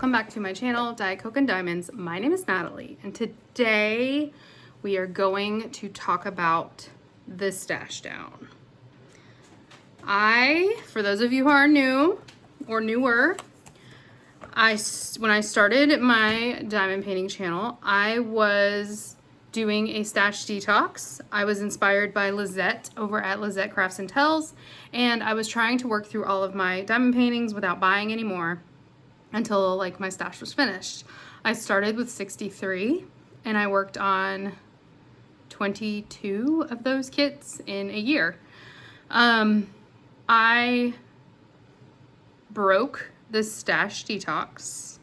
welcome back to my channel, Diet Coke and Diamonds. My name is Natalie, and today we are going to talk about the stash down. For those of you who are new or newer, when I started my diamond painting channel, I was doing a stash detox. I was inspired by Lizette over at Lizette Crafts and Tells, and I was trying to work through all of my diamond paintings without buying any more until like my stash was finished. I started with 63 and I worked on 22 of those kits in a year. I broke the stash detox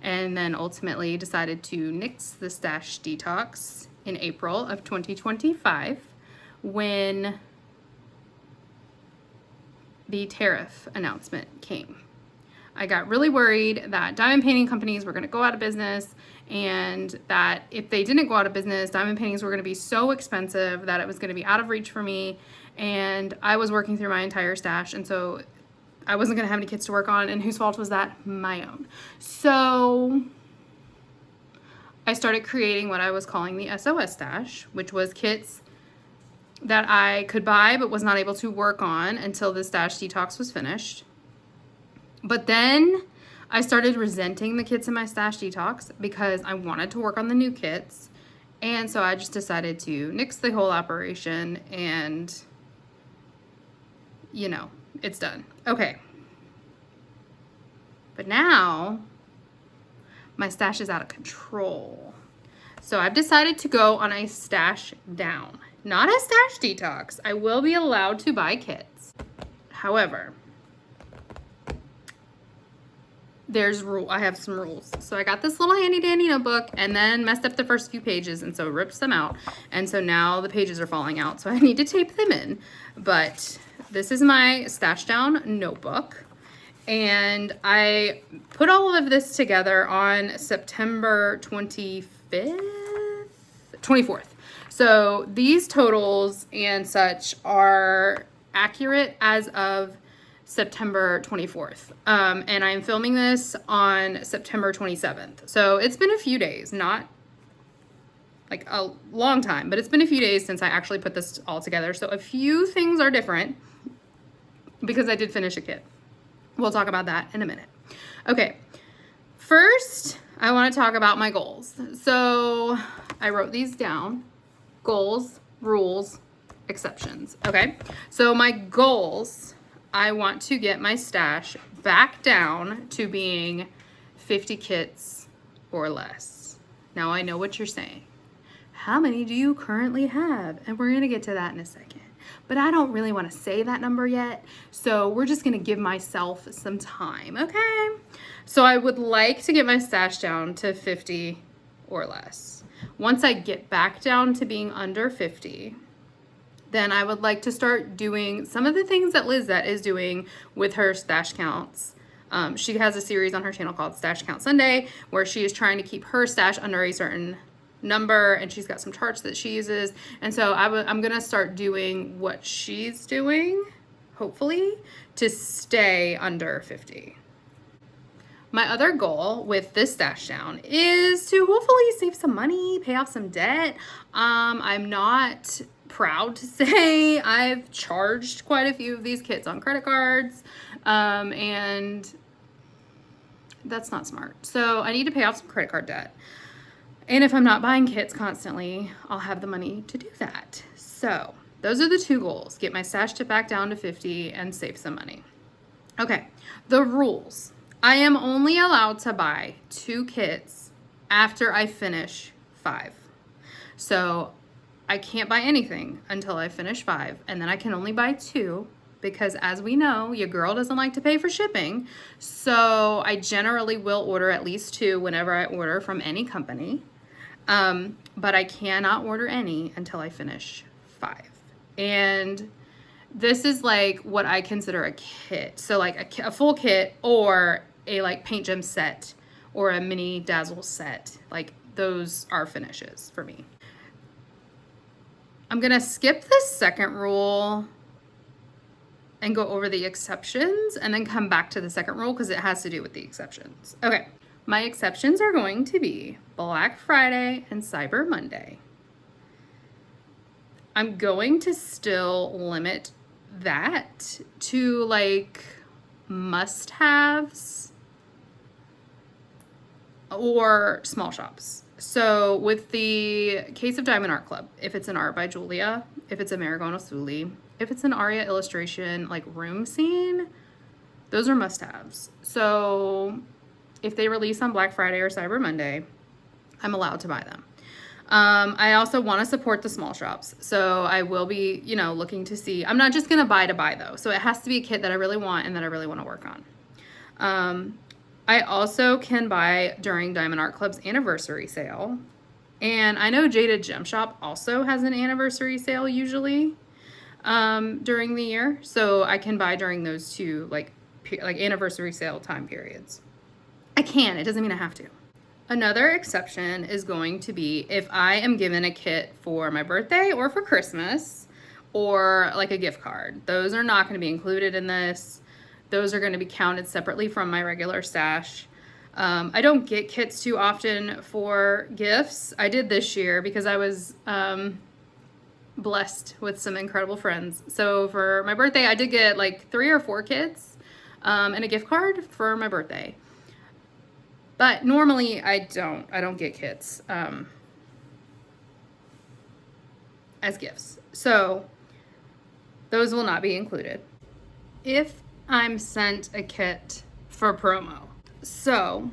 and then ultimately decided to nix the stash detox in April of 2025 when the tariff announcement came. I got really worried that diamond painting companies were going to go out of business, and that if they didn't go out of business, diamond paintings were going to be so expensive that it was going to be out of reach for me, and I was working through my entire stash, and so I wasn't going to have any kits to work on, and whose fault was that? My own. So I started creating what I was calling the SOS stash, which was kits that I could buy but was not able to work on until the stash detox was finished. But then I started resenting the kits in my stash detox because I wanted to work on the new kits. And so I just decided to nix the whole operation and, you know, it's done. Okay. But now my stash is out of control. So I've decided to go on a stash down, not a stash detox. I will be allowed to buy kits. However, I have some rules. So I got this little handy dandy notebook and then messed up the first few pages, and so ripped them out. And so now the pages are falling out, so I need to tape them in. But this is my stash down notebook. And I put all of this together on September 24th. So these totals and such are accurate as of September 24th. And I'm filming this on September 27th. So it's been a few days, not like a long time, but it's been a few days since I actually put this all together. So a few things are different because I did finish a kit. We'll talk about that in a minute. Okay, first I want to talk about my goals. So I wrote these down: goals, rules, exceptions. Okay, so my goals, I want to get my stash back down to being 50 kits or less. Now I know what you're saying. How many do you currently have? And we're gonna get to that in a second. But I don't really want to say that number yet, so we're just gonna give myself some time, okay? So I would like to get my stash down to 50 or less. Once I get back down to being under 50, then I would like to start doing some of the things that Lizette is doing with her stash counts. She has a series on her channel called Stash Count Sunday, where she is trying to keep her stash under a certain number, and she's got some charts that she uses. And so I'm gonna start doing what she's doing, hopefully, to stay under 50. My other goal with this stash down is to hopefully save some money, pay off some debt. I'm not proud to say I've charged quite a few of these kits on credit cards, and that's not smart. So I need to pay off some credit card debt. And if I'm not buying kits constantly, I'll have the money to do that. So those are the two goals: get my stash back down to 50 and save some money. Okay, the rules. I am only allowed to buy 2 kits after I finish 5. So I can't buy anything until I finish 5, and then I can only buy 2 because, as we know, your girl doesn't like to pay for shipping. So I generally will order at least 2 whenever I order from any company. But I cannot order any until I finish 5. And this is like what I consider a kit. So like a full kit, or a like paint gem set, or a mini dazzle set. Like those are finishes for me. I'm gonna skip the second rule and go over the exceptions and then come back to the second rule because it has to do with the exceptions. Okay, My exceptions are going to be Black Friday and Cyber Monday. I'm going to still limit that to like must-haves or small shops. So with the Case of Diamond Art Club, if it's an art by Julia, if it's a Marigono Suli, if it's an Aria illustration like room scene, those are must-haves. So if they release on Black Friday or Cyber Monday, I'm allowed to buy them. I also want to support the small shops. So I will be, looking to see. I'm not just going to buy though. So it has to be a kit that I really want and that I really want to work on. I also can buy during Diamond Art Club's anniversary sale. And I know Jaded Gem Shop also has an anniversary sale usually during the year. So I can buy during those two like anniversary sale time periods. I can. It doesn't mean I have to. Another exception is going to be if I am given a kit for my birthday or for Christmas or like a gift card. Those are not going to be included in this. Those are going to be counted separately from my regular stash. I don't get kits too often for gifts. I did this year because I was blessed with some incredible friends. So for my birthday, I did get like 3 or 4 kits and a gift card for my birthday. But normally I don't get kits as gifts. So those will not be included. If I'm sent a kit for promo. So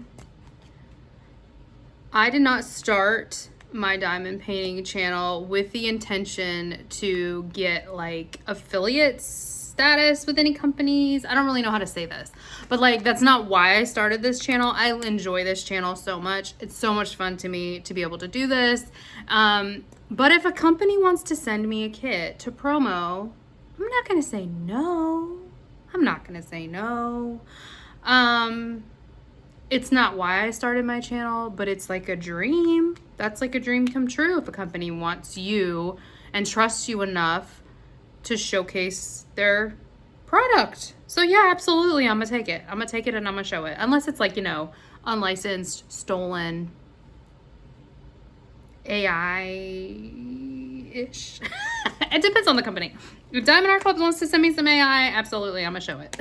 I did not start my diamond painting channel with the intention to get like affiliates status with any companies. I don't really know how to say this, but like that's not why I started this channel. I enjoy this channel so much. It's so much fun to me to be able to do this. But if a company wants to send me a kit to promo, I'm not going to say no. I'm not going to say no. It's not why I started my channel, but it's like a dream. That's like a dream come true if a company wants you and trusts you enough to showcase their product. So yeah, absolutely, I'm gonna take it. I'm gonna take it and I'm gonna show it. Unless it's like, unlicensed, stolen, AI-ish. It depends on the company. If Diamond Art Club wants to send me some AI, absolutely, I'm gonna show it.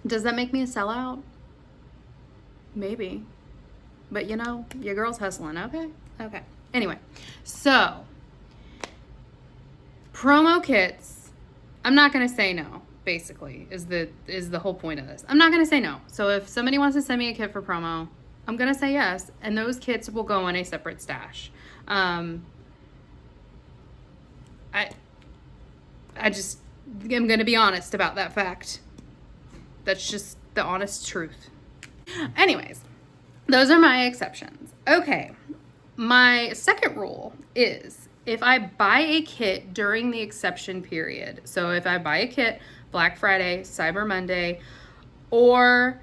Does that make me a sellout? Maybe. But your girl's hustling, okay? Okay. Anyway, so promo kits, I'm not going to say no, basically, is the whole point of this. I'm not going to say no. So if somebody wants to send me a kit for promo, I'm going to say yes, and those kits will go in a separate stash. I just am going to be honest about that fact. That's just the honest truth. Anyways, those are my exceptions. Okay, my second rule is if I buy a kit during the exception period, so if I buy a kit Black Friday, Cyber Monday, or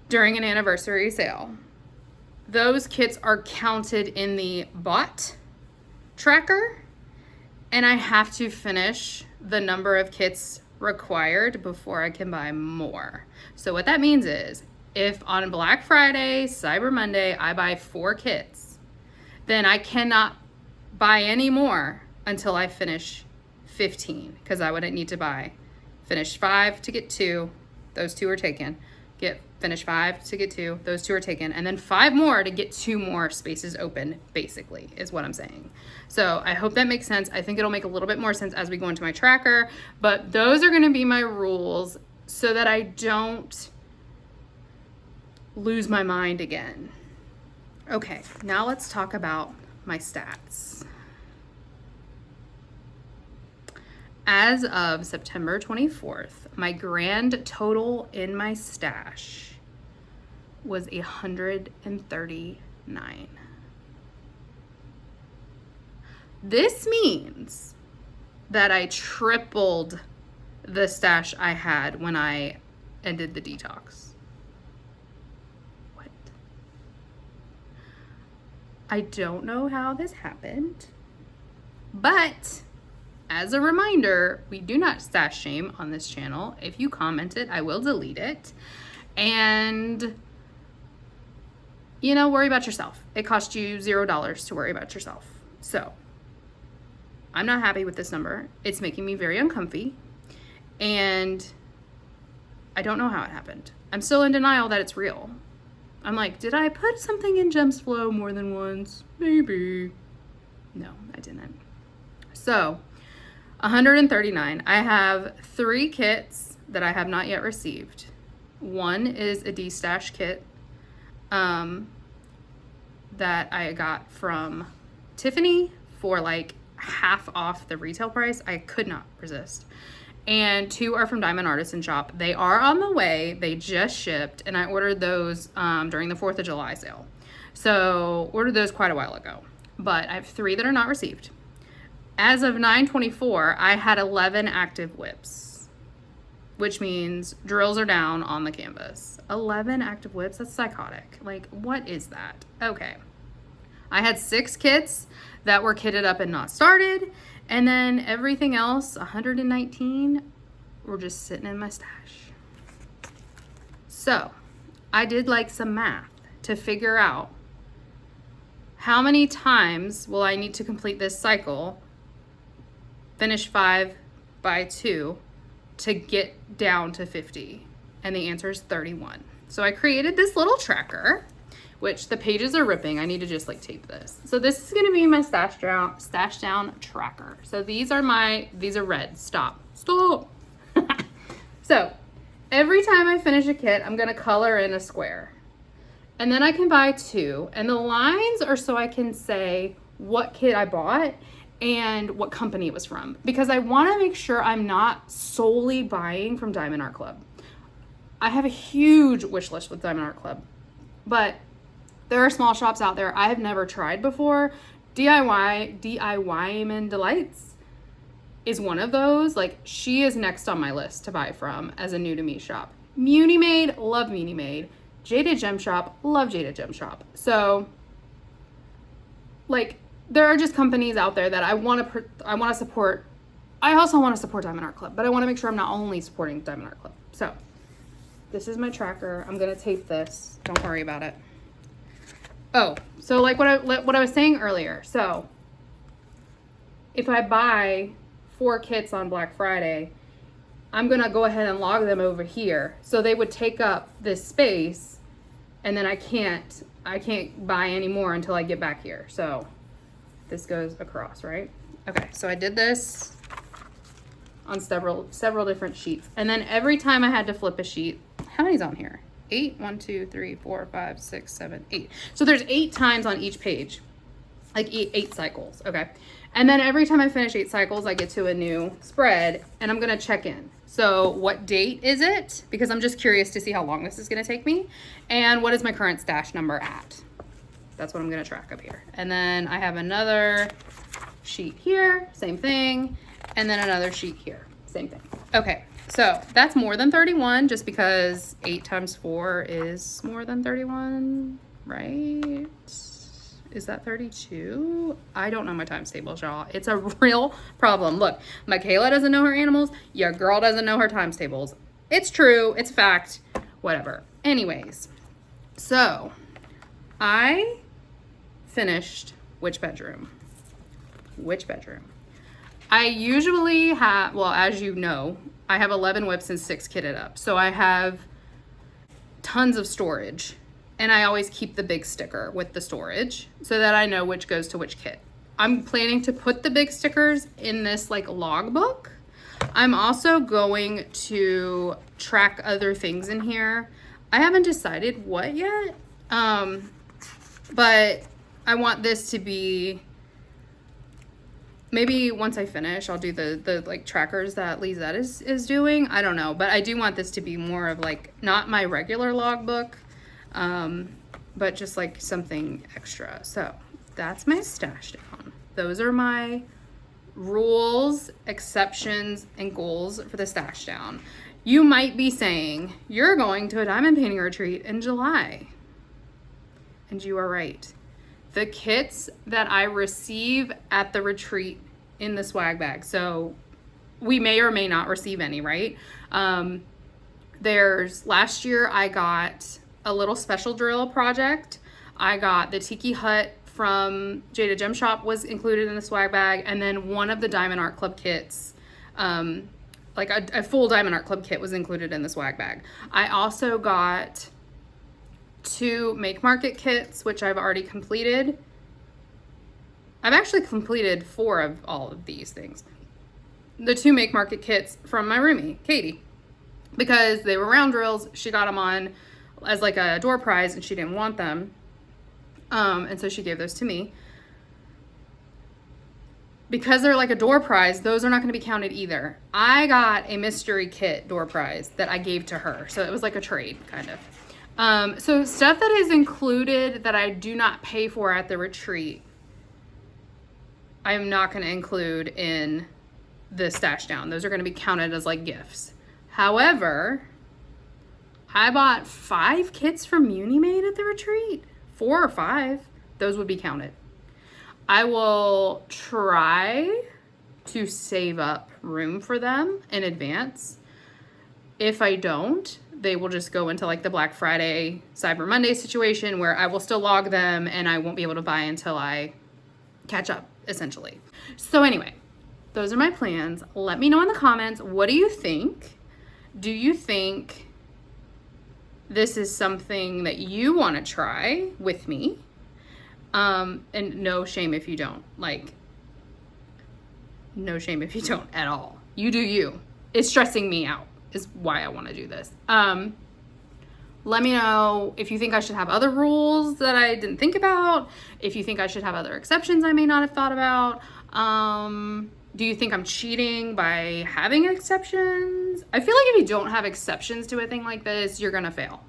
during an anniversary sale, those kits are counted in the bought tracker, and I have to finish the number of kits required before I can buy more. So what that means is if on Black Friday, Cyber Monday, I buy 4 kits, then I cannot buy any more until I finish 15, because I would need to finish 5 to get 2, those 2 are taken, finish 5 to get 2, those 2 are taken, and then 5 more to get 2 more spaces open, basically, is what I'm saying. So I hope that makes sense. I think it'll make a little bit more sense as we go into my tracker, but those are going to be my rules so that I don't lose my mind again. Okay, now let's talk about my stats. As of September 24th, my grand total in my stash was 139. This means that I tripled the stash I had when I ended the detox. What? I don't know how this happened, but as a reminder, we do not stash shame on this channel. If you comment it, I will delete it. And, you know, worry about yourself. It cost you $0 to worry about yourself. So I'm not happy with this number. It's making me very uncomfy. And I don't know how it happened. I'm still in denial that it's real. I'm like, did I put something in Gem's Flow more than once? Maybe. No, I didn't. So, 139. I have 3 kits that I have not yet received. One is a D-stash kit that I got from Tiffany for like half off the retail price. I could not resist. And 2 are from Diamond Artisan Shop. They are on the way. They just shipped, and I ordered those during the 4th of July sale. So ordered those quite a while ago. But I have 3 that are not received. As of 9/24, I had 11 active whips, which means drills are down on the canvas. 11 active whips? That's psychotic. Like, what is that? Okay. I had 6 kits that were kitted up and not started. And then everything else, 119, were just sitting in my stash. So I did like some math to figure out how many times will I need to complete this cycle, finish 5 by 2 to get down to 50. And the answer is 31. So I created this little tracker, which the pages are ripping. I need to just like tape this. So this is gonna be my stash down tracker. So these are red. Stop. So every time I finish a kit, I'm gonna color in a square. And then I can buy 2. And the lines are so I can say what kit I bought and what company it was from. Because I wanna make sure I'm not solely buying from Diamond Art Club. I have a huge wish list with Diamond Art Club, but there are small shops out there I have never tried before. DIY Delights is one of those. Like, she is next on my list to buy from as a new to me shop. Muni Made, love Muni Made. Jaded Gem Shop, love Jaded Gem Shop. So, like, there are just companies out there that I want to support. I also want to support Diamond Art Club, but I want to make sure I'm not only supporting Diamond Art Club. So, this is my tracker. I'm gonna tape this. Don't worry about it. Oh, so like what I was saying earlier. So if I buy 4 kits on Black Friday, I'm gonna go ahead and log them over here. So they would take up this space, and then I can't buy any more until I get back here. So this goes across, right? Okay, so I did this on several different sheets. And then every time I had to flip a sheet, how many's on here? 8, 1, 2, 3, 4, 5, 6, 7, 8. So there's 8 times on each page, like 8 cycles, okay? And then every time I finish 8 cycles, I get to a new spread, and I'm gonna check in. So what date is it? Because I'm just curious to see how long this is gonna take me. And what is my current stash number at? That's what I'm gonna track up here. And then I have another sheet here, same thing. And then another sheet here, same thing. Okay. So that's more than 31, just because 8 times 4 is more than 31, right? Is that 32? I don't know my times tables, y'all. It's a real problem. Look, Michaela doesn't know her animals. Your girl doesn't know her times tables. It's true. It's fact. Whatever. Anyways, so I finished which bedroom? Which bedroom? I usually have, well, as you know, I have 11 whips and 6 kitted up. So I have tons of storage, and I always keep the big sticker with the storage so that I know which goes to which kit. I'm planning to put the big stickers in this like logbook. I'm also going to track other things in here. I haven't decided what yet, but I want this to be, maybe once I finish, I'll do the like trackers that Lizette is doing. I don't know, but I do want this to be more of like, not my regular logbook, but just like something extra. So that's my stash down. Those are my rules, exceptions, and goals for the stash down. You might be saying, you're going to a diamond painting retreat in July. And you are right. The kits that I receive at the retreat in the swag bag, so we may or may not receive any, right? Last year I got a little special drill project. I got the Tiki Hut from Jada Gem Shop was included in the swag bag, and then one of the Diamond Art Club kits, like a full Diamond Art Club kit was included in the swag bag. I also got 2 Make Market kits, which I've already completed. I've actually completed 4 of all of these things. The 2 Make Market kits from my roomie, Katie, because they were round drills. She got them on as like a door prize and she didn't want them. And so she gave those to me. Because they're like a door prize, those are not going to be counted either. I got a mystery kit door prize that I gave to her. So it was like a trade, kind of. So stuff that is included that I do not pay for at the retreat, I am not going to include in the stash down. Those are going to be counted as like gifts. However, I bought 5 kits from Unimade at the retreat. 4 or 5. Those would be counted. I will try to save up room for them in advance. If I don't, they will just go into like the Black Friday, Cyber Monday situation where I will still log them and I won't be able to buy until I catch up, essentially. So anyway, those are my plans. Let me know in the comments, what do you think? Do you think this is something that you want to try with me? And no shame if you don't. Like, no shame if you don't at all. You do you. It's stressing me out is why I want to do this. Let me know if you think I should have other rules that I didn't think about. If you think I should have other exceptions I may not have thought about. Do you think I'm cheating by having exceptions? I feel like if you don't have exceptions to a thing like this, you're gonna fail,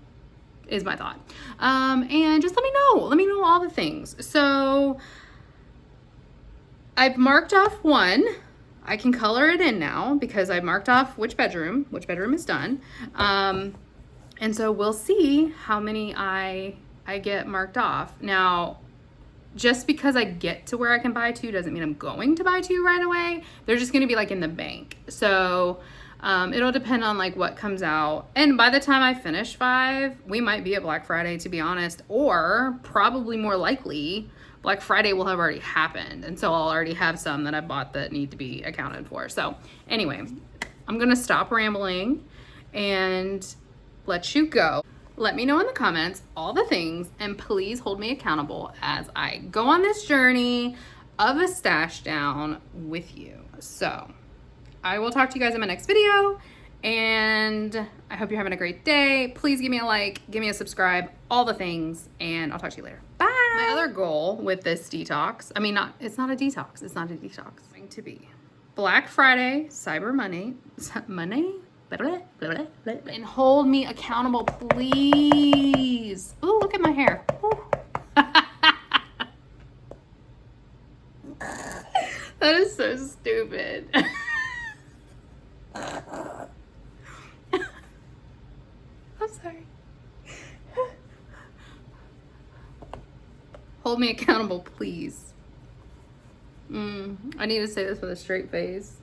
is my thought. And just let me know. Let me know all the things. So I've marked off 1. I can color it in now because I've marked off which bedroom is done. And so we'll see how many I get marked off. Now, just because I get to where I can buy 2 doesn't mean I'm going to buy 2 right away. They're just gonna be like in the bank. So it'll depend on like what comes out. And by the time I finish 5, we might be at Black Friday, to be honest, or probably more likely Black Friday will have already happened. And so I'll already have some that I bought that need to be accounted for. So anyway, I'm gonna stop rambling and let you go. Let me know in the comments all the things, and please hold me accountable as I go on this journey of a stash down with you. So I will talk to you guys in my next video, and I hope you're having a great day. Please give me a like, give me a subscribe, all the things, and I'll talk to you later. Bye. My other goal with this detox, it's not a detox. It's not a detox. It's going to be Black Friday, Cyber Monday, and hold me accountable, please. Oh, look at my hair. That is so stupid. I'm sorry. Hold me accountable, please. I need to say this with a straight face.